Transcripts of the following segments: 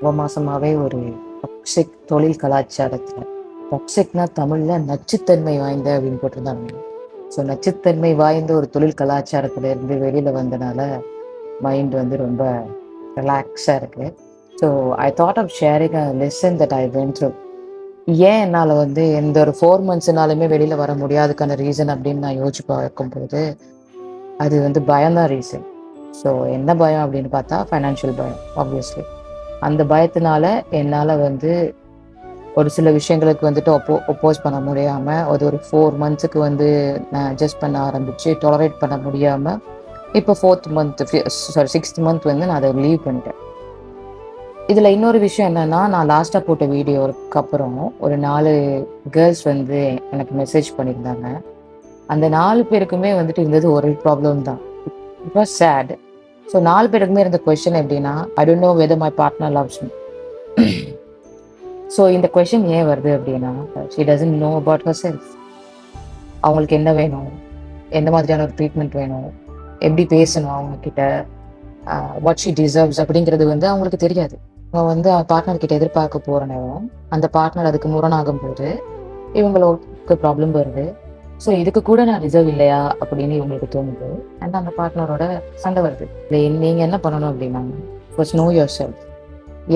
ரொம்ப மாசமாவே ஒரு டாக்ஸிக் தொழில் கலாச்சாரத்துல டாக்ஸிக்னா தமிழ்ல நச்சுத்தன்மை வாய்ந்த அப்படின்னு போட்டிருந்தாங்க. ஸோ நச்சுத்தன்மை வாய்ந்த ஒரு தொழில் கலாச்சாரத்துல இருந்து வெளியில வந்தனால மைண்ட் வந்து ரொம்ப ரிலாக்ஸாக இருக்கு. So I thought of sharing a lesson that I went through. ஏன் என்னால் வந்து எந்த ஒரு 4 மந்த்ஸ்னாலுமே வெளியில் வர முடியாதுக்கான ரீசன் அப்படின்னு நான் யோசிச்சு பார்க்கும்போது அது வந்து பயம்தான் ரீசன். ஸோ என்ன பயம் அப்படின்னு பார்த்தா ஃபைனான்ஷியல் பயம் ஆப்வியஸ்லி. அந்த பயத்தினால என்னால் வந்து ஒரு சில விஷயங்களுக்கு வந்துட்டு ஒப்போஸ் பண்ண முடியாமல் அது ஒரு 4 மந்த்ஸுக்கு வந்து நான் அட்ஜஸ்ட் பண்ண ஆரம்பித்து டாலரேட் பண்ண முடியாமல் இப்போ 4th month sorry 6th month வந்து நான் அதை லீவ் பண்ணிட்டேன். இதில் இன்னொரு விஷயம் என்னென்னா, நான் லாஸ்ட்டாக போட்ட வீடியோவுக்கு அப்புறம் ஒரு 4 கேர்ள்ஸ் வந்து எனக்கு மெசேஜ் பண்ணியிருந்தாங்க. அந்த 4 பேருக்குமே வந்துட்டு இருந்தது ஒரு ப்ராப்ளம் தான். It was chat. ஸோ 4 பேருக்குமே இருந்த கொஸ்டின் எப்படின்னா, I don't know whether my partner loves me. So இந்த கொஸ்டின் ஏன் வருது அப்படின்னா, she doesn't know about her self. அவங்களுக்கு என்ன வேணும், எந்த மாதிரியான ஒரு ட்ரீட்மெண்ட் வேணும், எப்படி பேசணும் அவங்கக்கிட்ட, வாட் ஷி டிசர்வ்ஸ் அப்படிங்கிறது வந்து அவங்களுக்கு தெரியாது. அவங்க வந்து பார்ட்னர் கிட்ட எதிர்பார்க்க போகிற நேரம் அந்த பார்ட்னர் அதுக்கு முரணாகும் போது இவங்களுக்கு ப்ராப்ளம் வருது. ஸோ இதுக்கு கூட நான் ரிசர்வ் இல்லையா அப்படின்னு இவங்களுக்கு தோணுது. அண்ட் அந்த பார்ட்னரோட சண்டை வருது. நீங்கள் என்ன பண்ணணும் அப்படின்னா, ஃபர்ஸ்ட் நோ யுவர் செல்ஃப்.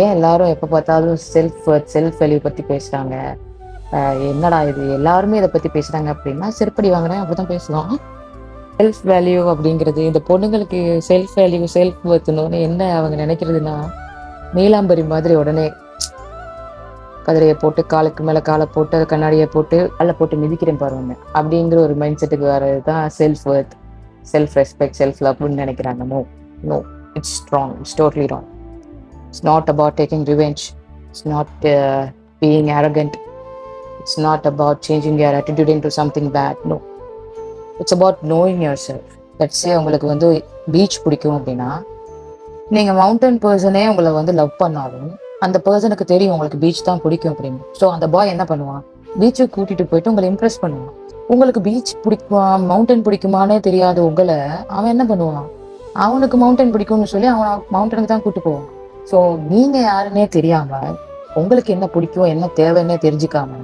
ஏன் எல்லாரும் எப்போ பார்த்தாலும் செல்ஃப் வேல்யூ பற்றி பேசுகிறாங்க, என்னடா இது எல்லாருமே இதை பற்றி பேசுகிறாங்க அப்படின்னா, செருப்படி வாங்கினேன் அப்படி தான் பேசுவோம். செல்ஃப் வேல்யூ அப்படிங்கிறது இந்த பொண்ணுங்களுக்கு செல்ஃப் வேல்யூ செல்ஃப் ஒர்த்துன்னு என்ன அவங்க நினைக்கிறதுனா, நீலாம்பரி மாதிரி உடனே கதிரையை போட்டு காலுக்கு மேலே காலை போட்டு கண்ணாடியை போட்டு அல்ல போட்டு மிதிக்கிறேன் பாருங்க அப்படிங்கிற ஒரு மைண்ட் செட்டுக்கு வர்றது தான் self worth, self respect, self லவ்னு நினைக்கிறாங்க. No no, it's wrong. It's totally wrong. It's not about taking revenge. It's not being arrogant. It's not about changing your attitude into something bad. No. It's about knowing yourself. Let's say உங்களுக்கு வந்து beach பிடிக்கும் அப்படின்னா, நீங்கள் mountain பர்சனே உங்களை வந்து love பண்ணாலும் அந்த பர்சனுக்கு தெரியும் உங்களுக்கு பீச் தான் பிடிக்கும் அப்படின்னு. ஸோ அந்த பாய் என்ன பண்ணுவான், பீச்சுக்கு கூட்டிகிட்டு போயிட்டு உங்களை இம்ப்ரெஸ் பண்ணுவான். உங்களுக்கு பீச் பிடிக்குமா மவுண்டன் பிடிக்குமானே தெரியாத உங்களை அவன் என்ன பண்ணுவான், அவனுக்கு மவுண்டன் பிடிக்கும்னு சொல்லி அவன் மவுண்டனுக்கு தான் கூப்பிட்டு போவான். ஸோ நீங்கள் யாருன்னே தெரியாமல் உங்களுக்கு என்ன பிடிக்கும் என்ன தேவைன்னே தெரிஞ்சுக்காம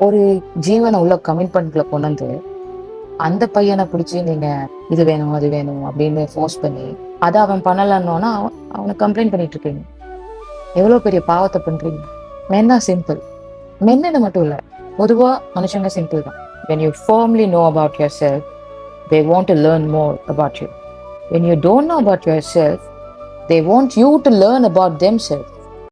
ஒரு ஜீவனை உள்ள கமிட்மெண்ட்ல கொண்டு வந்து அந்த பையனை பிடிச்சி நீங்கள் இது வேணும் அது வேணும் அப்படின்னு ஃபோர்ஸ் பண்ணி அதை அவன் பண்ணலன்னோன்னா அவனை கம்ப்ளைண்ட் பண்ணிட்டு இருக்கீங்க. எவ்வளோ பெரிய பாவத்தை பண்ணுறீங்க. மென்னா சிம்பிள், மென்னு மட்டும் இல்லை, பொதுவாக மனுஷங்க சிம்பிள் தான். when you firmly know about yourself, they want to learn more about you. when you don't know about yourself, they want you to learn about themselves.